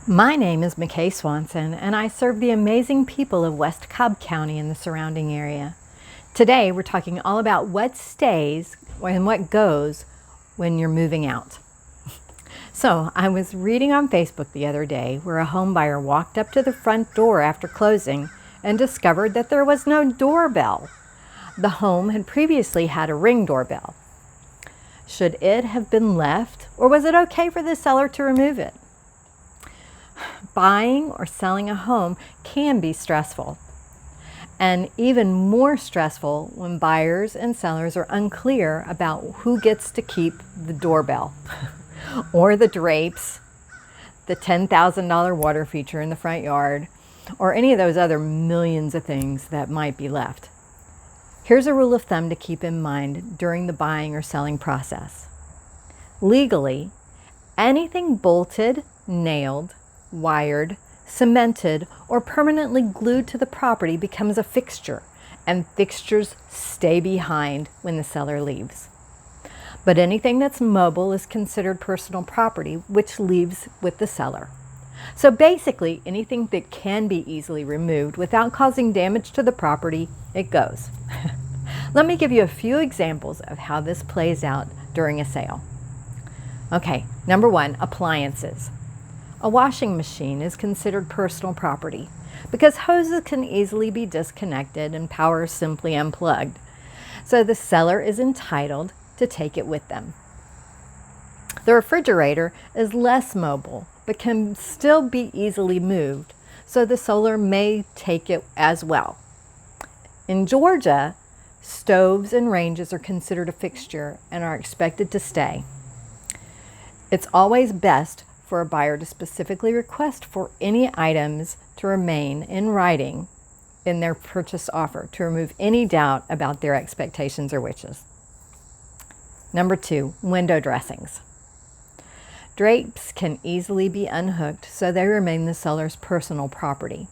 My name is McKay Swanson, and I serve the amazing people of West Cobb County and the surrounding area. Today, we're talking all about what stays and what goes when you're moving out. So, I was reading on Facebook the other day where a home buyer walked up to the front door after closing and discovered that there was no doorbell. The home had previously had a Ring doorbell. Should it have been left, or was it okay for the seller to remove it? Buying or selling a home can be stressful, and even more stressful when buyers and sellers are unclear about who gets to keep the doorbell or the drapes, the $10,000 water feature in the front yard, or any of those other millions of things that might be left. Here's a rule of thumb to keep in mind during the buying or selling process. Legally, anything bolted, nailed, wired, cemented, or permanently glued to the property becomes a fixture, and fixtures stay behind when the seller leaves. But anything that's mobile is considered personal property, which leaves with the seller. So basically, anything that can be easily removed without causing damage to the property, it goes. Let me give you a few examples of how this plays out during a sale. Okay, number one, appliances. A washing machine is considered personal property because hoses can easily be disconnected and power is simply unplugged. So the seller is entitled to take it with them. The refrigerator is less mobile but can still be easily moved, so the seller may take it as well. In Georgia, stoves and ranges are considered a fixture and are expected to stay. It's always best for a buyer to specifically request for any items to remain in writing in their purchase offer to remove any doubt about their expectations or wishes. Number two, window dressings. Drapes can easily be unhooked so they remain the seller's personal property.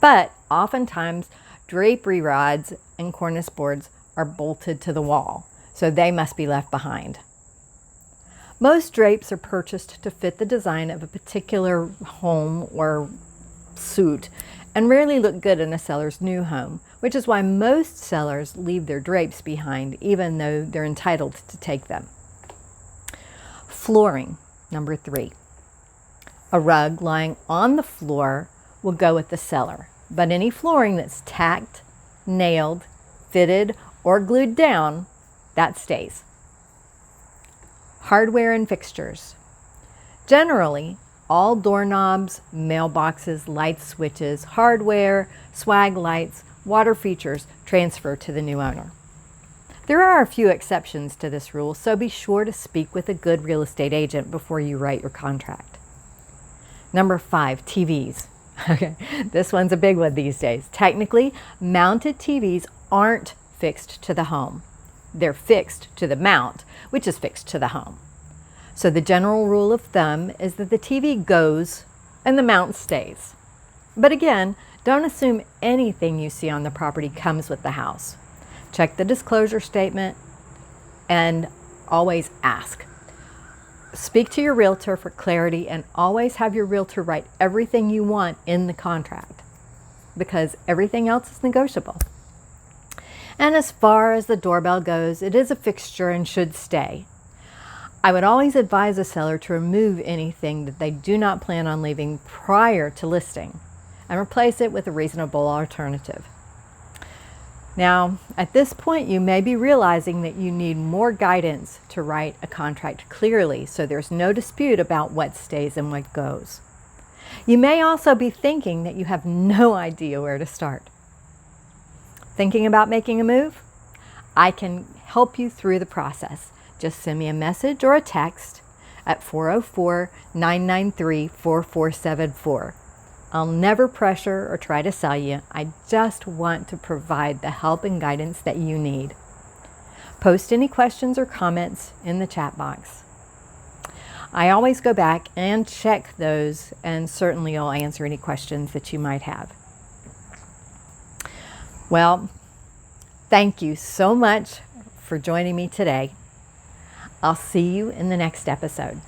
But oftentimes, drapery rods and cornice boards are bolted to the wall, so they must be left behind. Most drapes are purchased to fit the design of a particular home or suite and rarely look good in a seller's new home, which is why most sellers leave their drapes behind even though they're entitled to take them. Flooring, number three. A rug lying on the floor will go with the seller, but any flooring that's tacked, nailed, fitted, or glued down, that stays. Hardware and fixtures. Generally, all doorknobs, mailboxes, light switches, hardware, swag lights, water features transfer to the new owner. There are a few exceptions to this rule, so be sure to speak with a good real estate agent before you write your contract. Number five, TVs. Okay, this one's a big one these days. Technically, mounted TVs aren't fixed to the home. They're fixed to the mount, which is fixed to the home. So the general rule of thumb is that the TV goes and the mount stays. But again, don't assume anything you see on the property comes with the house. Check the disclosure statement and always ask. Speak to your realtor for clarity and always have your realtor write everything you want in the contract because everything else is negotiable. And as far as the doorbell goes, it is a fixture and should stay. I would always advise a seller to remove anything that they do not plan on leaving prior to listing and replace it with a reasonable alternative. Now, at this point, you may be realizing that you need more guidance to write a contract clearly so there's no dispute about what stays and what goes. You may also be thinking that you have no idea where to start. Thinking about making a move? I can help you through the process. Just send me a message or a text at 404-993-4474. I'll never pressure or try to sell you. I just want to provide the help and guidance that you need. Post any questions or comments in the chat box. I always go back and check those, and certainly I'll answer any questions that you might have. Well, thank you so much for joining me today. I'll see you in the next episode.